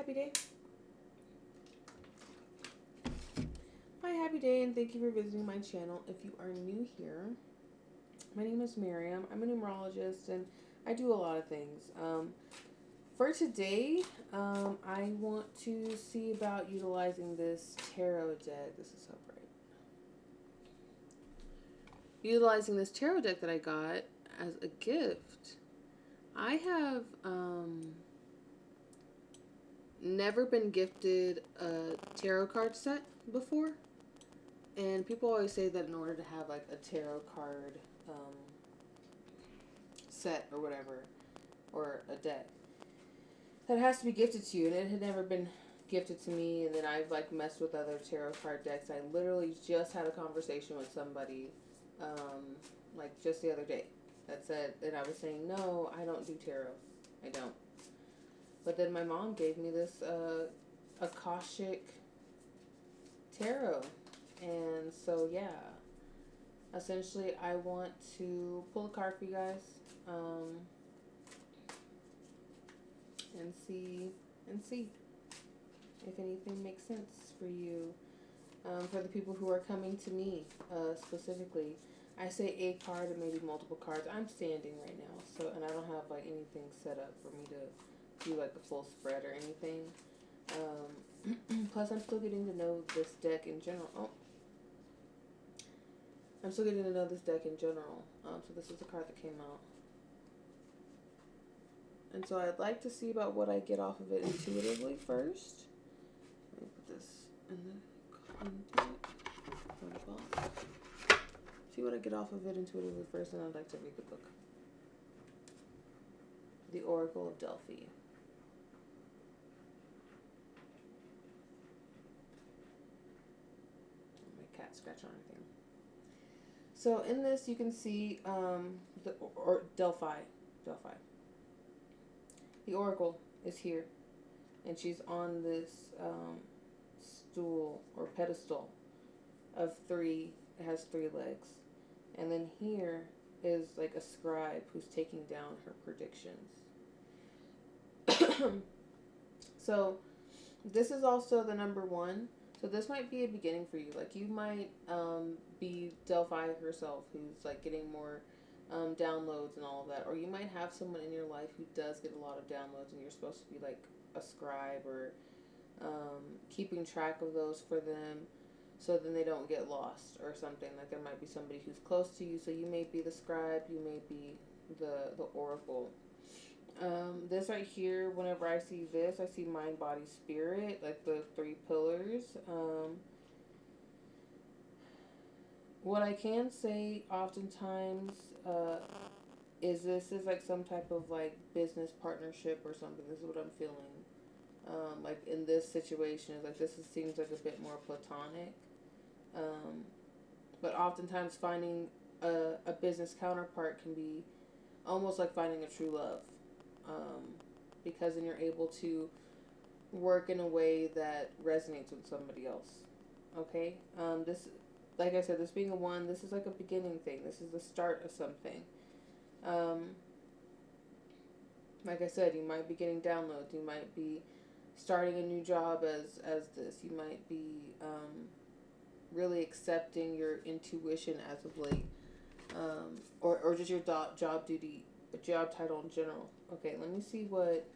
happy day. Hi, happy day, and thank you for visiting my channel. If you are new here, my name is Miriam. I'm a numerologist, and I do a lot of things. For today, I want to see about utilizing this tarot deck. This is so bright. Utilizing this tarot deck that I got as a gift. I have never been gifted a tarot card set before. And people always say that in order to have like a tarot card set or whatever, or a deck, that has to be gifted to you. And it had never been gifted to me. And then I've like messed with other tarot card decks. I literally just had a conversation with somebody like just the other day that said, and I was saying, no, I don't do tarot. I don't. But then my mom gave me this akashic tarot. And so, yeah, essentially I want to pull a card for you guys and see if anything makes sense for you. For the people who are coming to me specifically, I say a card and maybe multiple cards. I'm standing right now, so, and I don't have like anything set up for me to do like the full spread or anything. Plus, I'm still getting to know this deck in general. I'm still getting to know this deck in general. So this is the card that came out. And so I'd like to see about what I get off of it intuitively first. Let me put this into it. See what I get off of it intuitively first, and I'd like to read the book. The Oracle of Delphi. My cat scratch on anything. So in this, you can see Delphi. The Oracle is here, and she's on this stool or pedestal of 3. It has 3 legs, and then here is like a scribe who's taking down her predictions. So this is also the number 1. So this might be a beginning for you. Like you might be Delphi herself, who's like getting more downloads and all of that. Or you might have someone in your life who does get a lot of downloads, and you're supposed to be like a scribe or keeping track of those for them, so then they don't get lost or something. Like there might be somebody who's close to you, so you may be the scribe, you may be the oracle. This right here, whenever I see this, I see mind, body, spirit, like the 3 pillars. What I can say oftentimes is this is like some type of like business partnership or something. This is what I'm feeling. Like in this situation, like seems like a bit more platonic. But oftentimes finding a business counterpart can be almost like finding a true love. Because then you're able to work in a way that resonates with somebody else. Okay? This, like I said, this being a 1, this is like a beginning thing. This is the start of something. Like I said, you might be getting downloads. You might be starting a new job as this. You might be really accepting your intuition as of late. Or just your job duty, job title in general. Okay, let me see what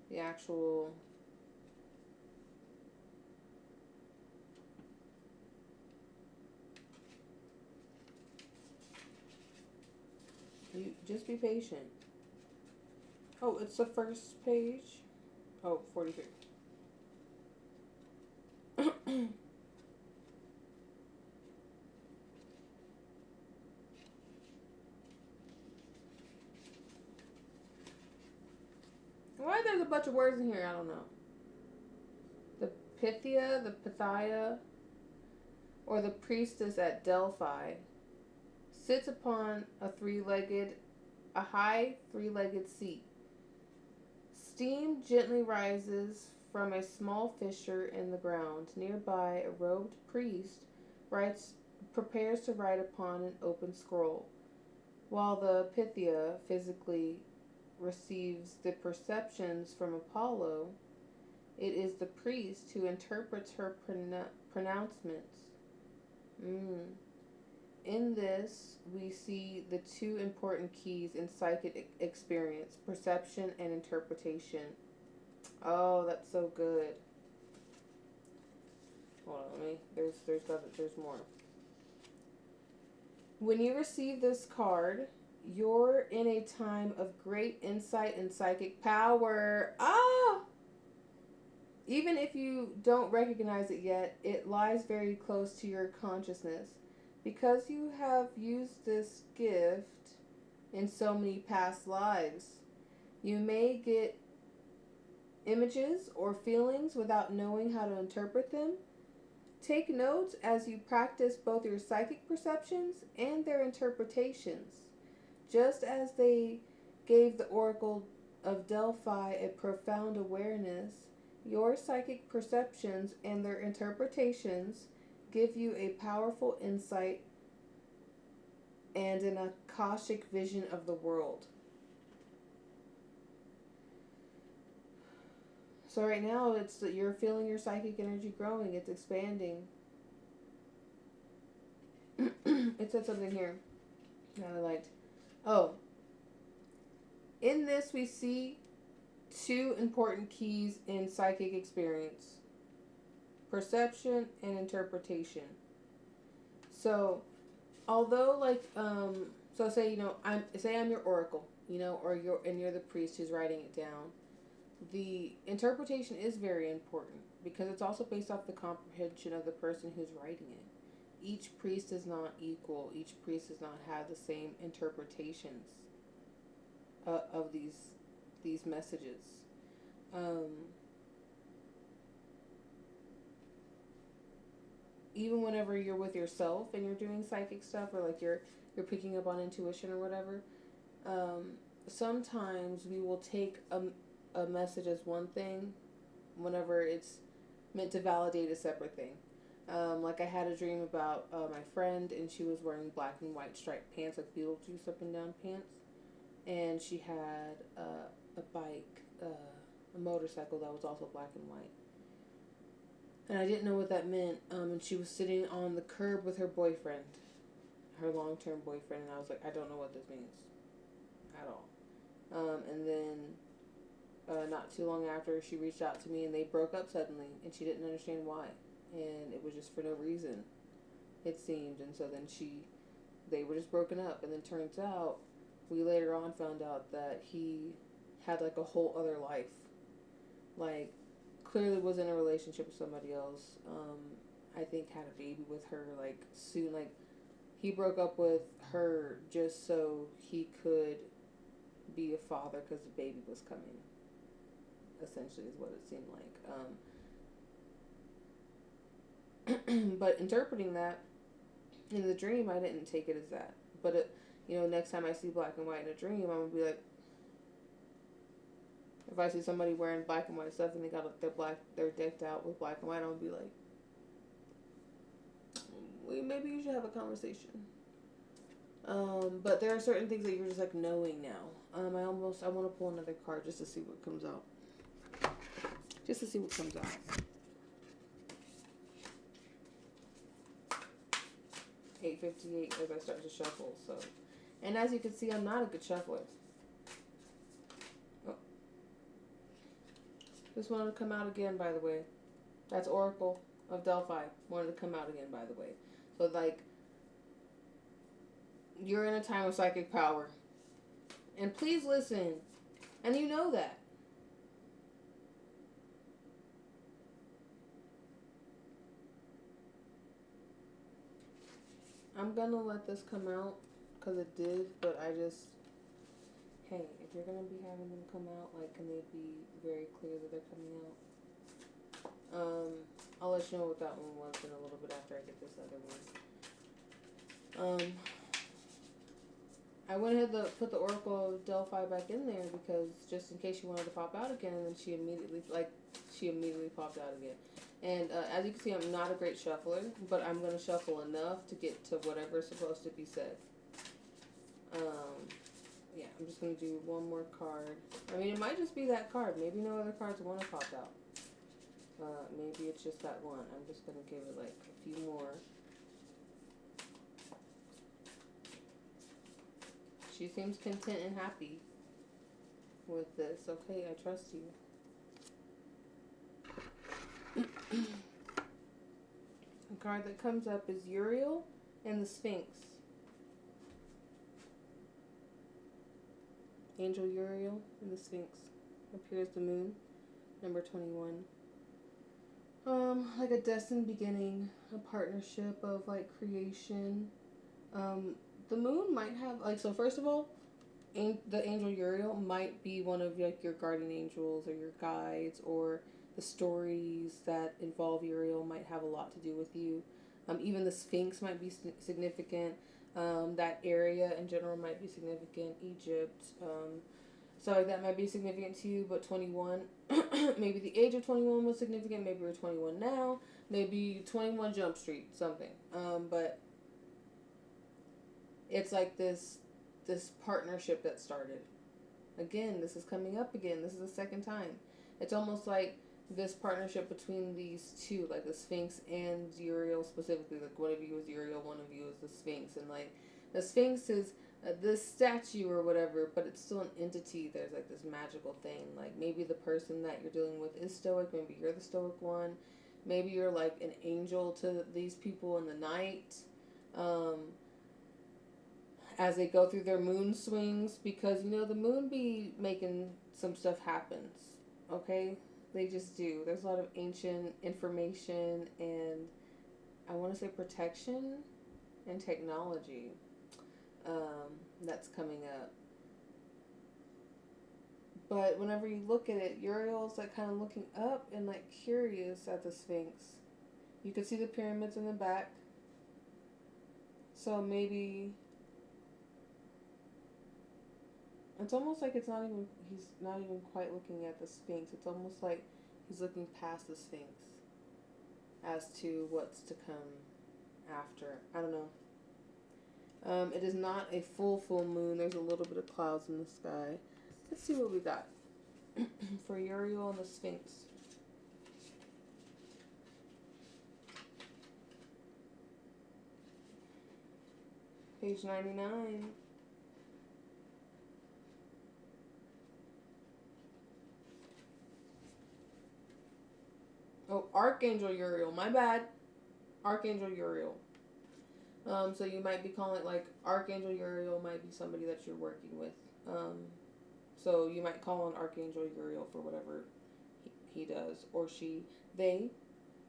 the actual... You just be patient. Oh, it's the first page. Oh, 43. Why there's a bunch of words in here? I don't know. The Pythia, the Pythia, or the priestess at Delphi, sits upon a high three-legged seat. Steam gently rises from a small fissure in the ground. Nearby, a robed priest prepares to write upon an open scroll, while the Pythia physically receives the perceptions from Apollo. It is the priest who interprets her pronouncements. Mm. In this, we see the two important keys in psychic experience: perception and interpretation. Oh, that's so good. Hold on, there's more. When you receive this card, you're in a time of great insight and psychic power. Ah! Even if you don't recognize it yet, it lies very close to your consciousness. Because you have used this gift in so many past lives, you may get images or feelings without knowing how to interpret them. Take notes as you practice both your psychic perceptions and their interpretations. Just as they gave the Oracle of Delphi a profound awareness, your psychic perceptions and their interpretations give you a powerful insight and an akashic vision of the world. So right now, it's that you're feeling your psychic energy growing. It's expanding. It said something here that I liked. Oh, in this we see two important keys in psychic experience: perception and interpretation. So, although so say I'm your oracle, or you're the priest who's writing it down. The interpretation is very important because it's also based off the comprehension of the person who's writing it. Each priest is not equal. Each priest does not have the same interpretations of these messages. Even whenever you're with yourself and you're doing psychic stuff, or like you're picking up on intuition or whatever, sometimes we will take a message as one thing whenever it's meant to validate a separate thing. Like I had a dream about my friend, and she was wearing black and white striped pants, like Beetlejuice up and down pants, and she had a bike, a motorcycle that was also black and white. And I didn't know what that meant, and she was sitting on the curb with her boyfriend, her long-term boyfriend, and I was like, I don't know what this means at all. And then not too long after, she reached out to me, and they broke up suddenly, and she didn't understand why, and it was just for no reason, it seemed. And so then they were just broken up, and then turns out, we later on found out that he had like a whole other life, like clearly was in a relationship with somebody else. I think had a baby with her like soon. Like he broke up with her just so he could be a father because the baby was coming. Essentially, is what it seemed like. But interpreting that in the dream, I didn't take it as that. But next time I see black and white in a dream, I'm gonna be like, if I see somebody wearing black and white stuff and they're decked out with black and white, I'm gonna be like, maybe you should have a conversation. But there are certain things that you're just like knowing now. I want to pull another card just to see what comes out. Just to see what comes out. $8.58 as I start to shuffle. So, and as you can see, I'm not a good shuffler. Oh. This wanted to come out again, by the way. That's Oracle of Delphi. Wanted to come out again, by the way. So, like, you're in a time of psychic power. And please listen. And you know that. I'm going to let this come out because it did, but hey, if you're going to be having them come out, like, can they be very clear that they're coming out? I'll let you know what that one was in a little bit after I get this other one. I went ahead to put the Oracle of Delphi back in there because just in case she wanted to pop out again, and then she immediately popped out again. And as you can see, I'm not a great shuffler, but I'm going to shuffle enough to get to whatever's supposed to be said. Yeah, I'm just going to do one more card. I mean, it might just be that card. Maybe no other cards want to pop out. Maybe it's just that one. I'm just gonna give it like a few more. She seems content and happy with this. Okay, I trust you. The card that comes up is Uriel and the Sphinx. Angel Uriel and the Sphinx. Up here is the moon, number 21. Like a destined beginning, a partnership of like creation. The moon might have like, so first of all, the angel Uriel might be one of like your guardian angels or your guides, or the stories that involve Uriel might have a lot to do with you. Even the Sphinx might be significant. That area in general might be significant. Egypt, so like that might be significant to you. But 21, maybe the age of 21 was significant. Maybe you're 21 now. Maybe 21 Jump Street, something. But it's like this partnership that started. Again, this is coming up again. This is the second time. It's almost like this partnership between these two, like the Sphinx and Uriel specifically. Like one of you is Uriel, one of you is the Sphinx, and like the Sphinx is this statue or whatever, but it's still an entity. There's like this magical thing. Like maybe the person that you're dealing with is stoic. Maybe you're the stoic one. Maybe you're like an angel to these people in the night. As they go through their moon swings, because the moon be making some stuff happens. Okay, they just do. There's a lot of ancient information and I want to say protection and technology that's coming up. But whenever you look at it, Uriel's like kind of looking up and like curious at the Sphinx. You can see the pyramids in the back. So maybe it's almost like he's not even quite looking at the Sphinx. It's almost like he's looking past the Sphinx as to what's to come after. I don't know. It is not a full moon. There's a little bit of clouds in the sky. Let's see what we got for Uriel and the Sphinx. Page 99. Oh, Archangel Uriel. My bad. Archangel Uriel. So you might be calling it like Archangel Uriel might be somebody that you're working with. So you might call on Archangel Uriel for whatever he does or she. They.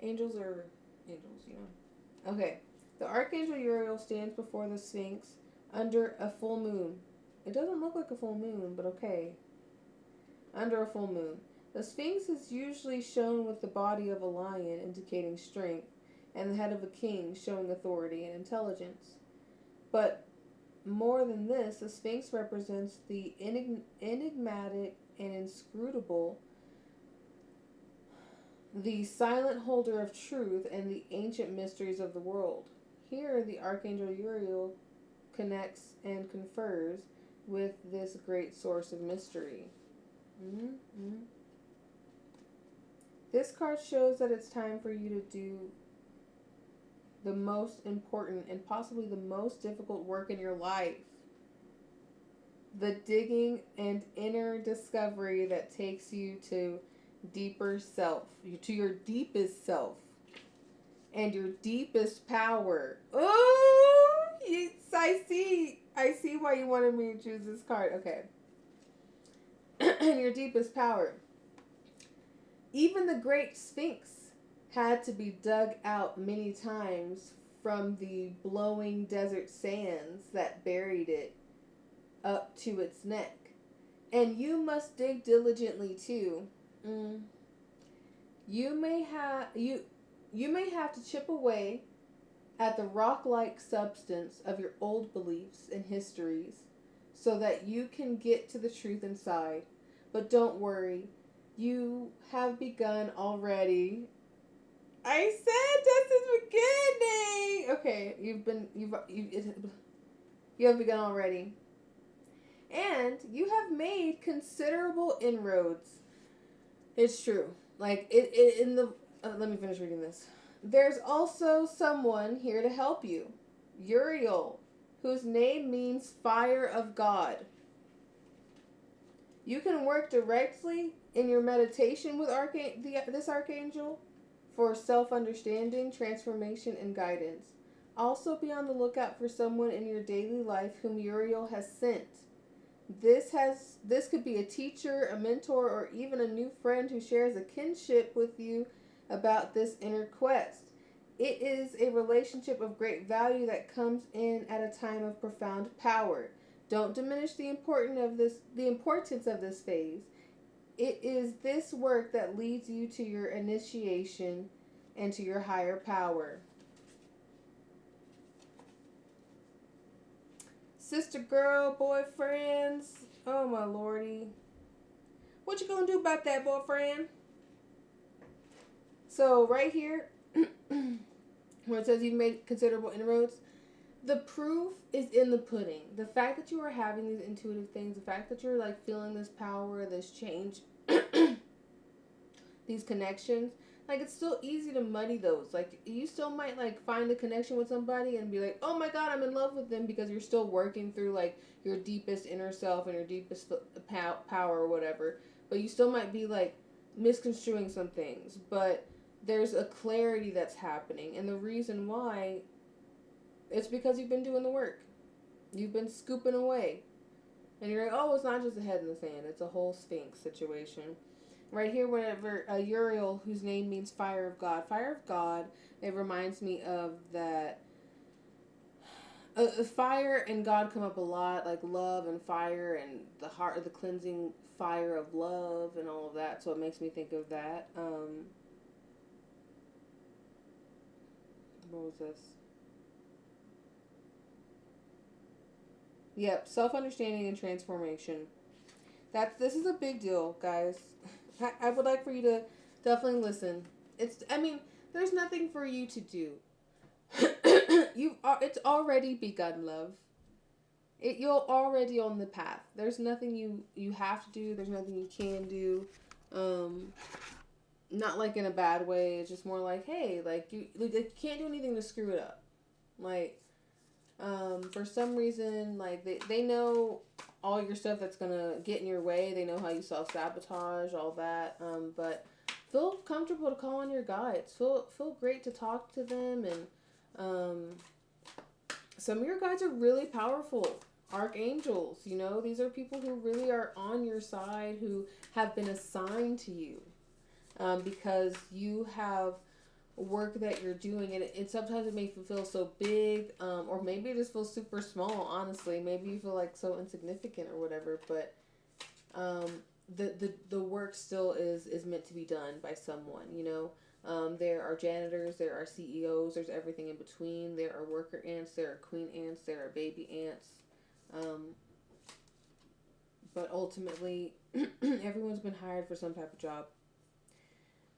Angels are angels, Okay. The Archangel Uriel stands before the Sphinx under a full moon. It doesn't look like a full moon, but okay. Under a full moon. The Sphinx is usually shown with the body of a lion, indicating strength, and the head of a king, showing authority and intelligence. But more than this, the Sphinx represents the enigmatic and inscrutable, the silent holder of truth and the ancient mysteries of the world. Here, the Archangel Uriel connects and confers with this great source of mystery. Mm-hmm. This card shows that it's time for you to do the most important and possibly the most difficult work in your life. The digging and inner discovery that takes you to deeper self, to your deepest self and your deepest power. Oh, yes, I see why you wanted me to choose this card. Okay. And your deepest power. Even the great Sphinx had to be dug out many times from the blowing desert sands that buried it up to its neck. And you must dig diligently too. You may have to chip away at the rock-like substance of your old beliefs and histories so that you can get to the truth inside. But don't worry, you have begun already. I said this is beginning. Okay, you have begun already. And you have made considerable inroads. It's true. Like let me finish reading this. There's also someone here to help you, Uriel, whose name means fire of God. You can work directly in your meditation with this archangel for self-understanding, transformation, and guidance. Also be on the lookout for someone in your daily life whom Uriel has sent. This could be a teacher, a mentor, or even a new friend who shares a kinship with you about this inner quest. It is a relationship of great value that comes in at a time of profound power. Don't diminish the importance of this phase. It is this work that leads you to your initiation and to your higher power. Sister girl, boyfriends. Oh my lordy. What you gonna do about that, boyfriend? So right here, where it says you've made considerable inroads, the proof is in the pudding. The fact that you are having these intuitive things, the fact that you're like feeling this power, this change, these connections, like it's still easy to muddy those. Like you still might like find a connection with somebody and be like, oh my god, I'm in love with them, because you're still working through like your deepest inner self and your deepest power or whatever. But you still might be like misconstruing some things. But there's a clarity that's happening, and the reason why, it's because you've been doing the work. You've been scooping away. And you're like, oh, it's not just a head in the sand. It's a whole Sphinx situation. Right here, whenever Uriel, whose name means fire of God. Fire of God, it reminds me of that. Fire and God come up a lot, like love and fire and the heart, the cleansing fire of love and all of that. So it makes me think of that. What was this? Yep, self-understanding and transformation. This is a big deal, guys. I would like for you to definitely listen. There's nothing for you to do. It's already begun, love. You're already on the path. There's nothing you have to do. There's nothing you can do. Not like in a bad way. It's just more like, hey, like you can't do anything to screw it up. Like, for some reason, like they know all your stuff that's gonna get in your way. They know how you self-sabotage, all that. But feel comfortable to call on your guides. Feel great to talk to them, and some of your guides are really powerful. Archangels, these are people who really are on your side, who have been assigned to you, because you have work that you're doing, and sometimes it may feel so big, or maybe it just feels super small. Honestly, maybe you feel like so insignificant or whatever, but the work still is meant to be done by someone. There are janitors, there are CEOs, there's everything in between. There are worker ants, there are queen ants, there are baby ants, but ultimately everyone's been hired for some type of job.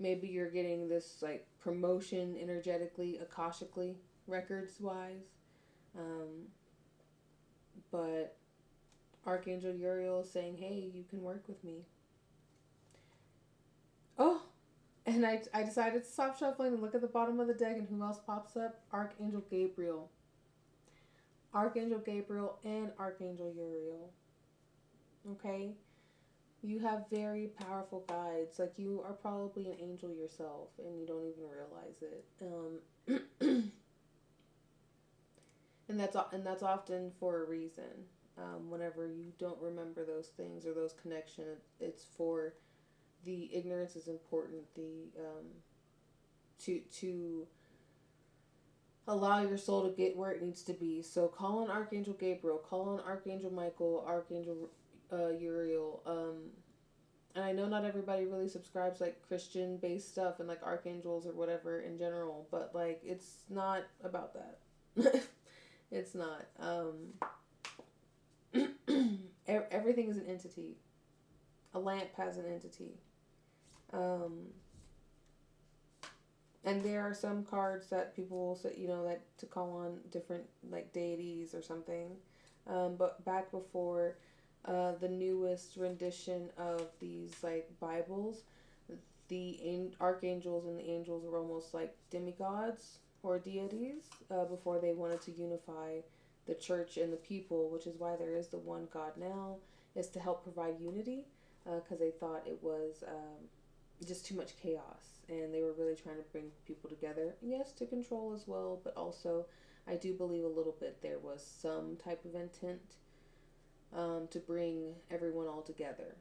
Maybe you're getting this like promotion energetically, akashically, records wise. But Archangel Uriel is saying, hey, you can work with me. Oh, and I decided to stop shuffling and look at the bottom of the deck, and who else pops up? Archangel Gabriel. Archangel Gabriel and Archangel Uriel. Okay? You have very powerful guides. Like, you are probably an angel yourself, and you don't even realize it. And that's often for a reason. Whenever you don't remember those things or those connections, it's for the ignorance is important. To allow your soul to get where it needs to be. So call on Archangel Gabriel, call on Archangel Michael, Archangel Uriel. And I know not everybody really subscribes like Christian based stuff and like archangels or whatever in general, but like it's not about that. It's not. Everything is an entity. A lamp has an entity. And there are some cards that people will say, that to call on different like deities or something. But back before the newest rendition of these like Bibles, the archangels and the angels were almost like demigods or deities before they wanted to unify the church and the people, which is why there is the one God now, is to help provide unity because they thought it was just too much chaos and they were really trying to bring people together. Yes, to control as well, but also I do believe a little bit there was some type of intent to bring everyone all together.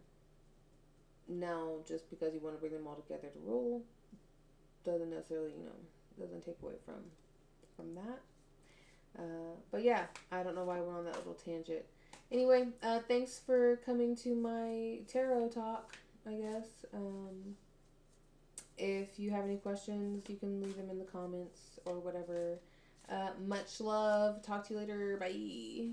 Now, just because you want to bring them all together to rule doesn't necessarily, doesn't take away from that. But yeah, I don't know why we're on that little tangent. Anyway, thanks for coming to my tarot talk, I guess. If you have any questions, you can leave them in the comments or whatever. Much love. Talk to you later. Bye.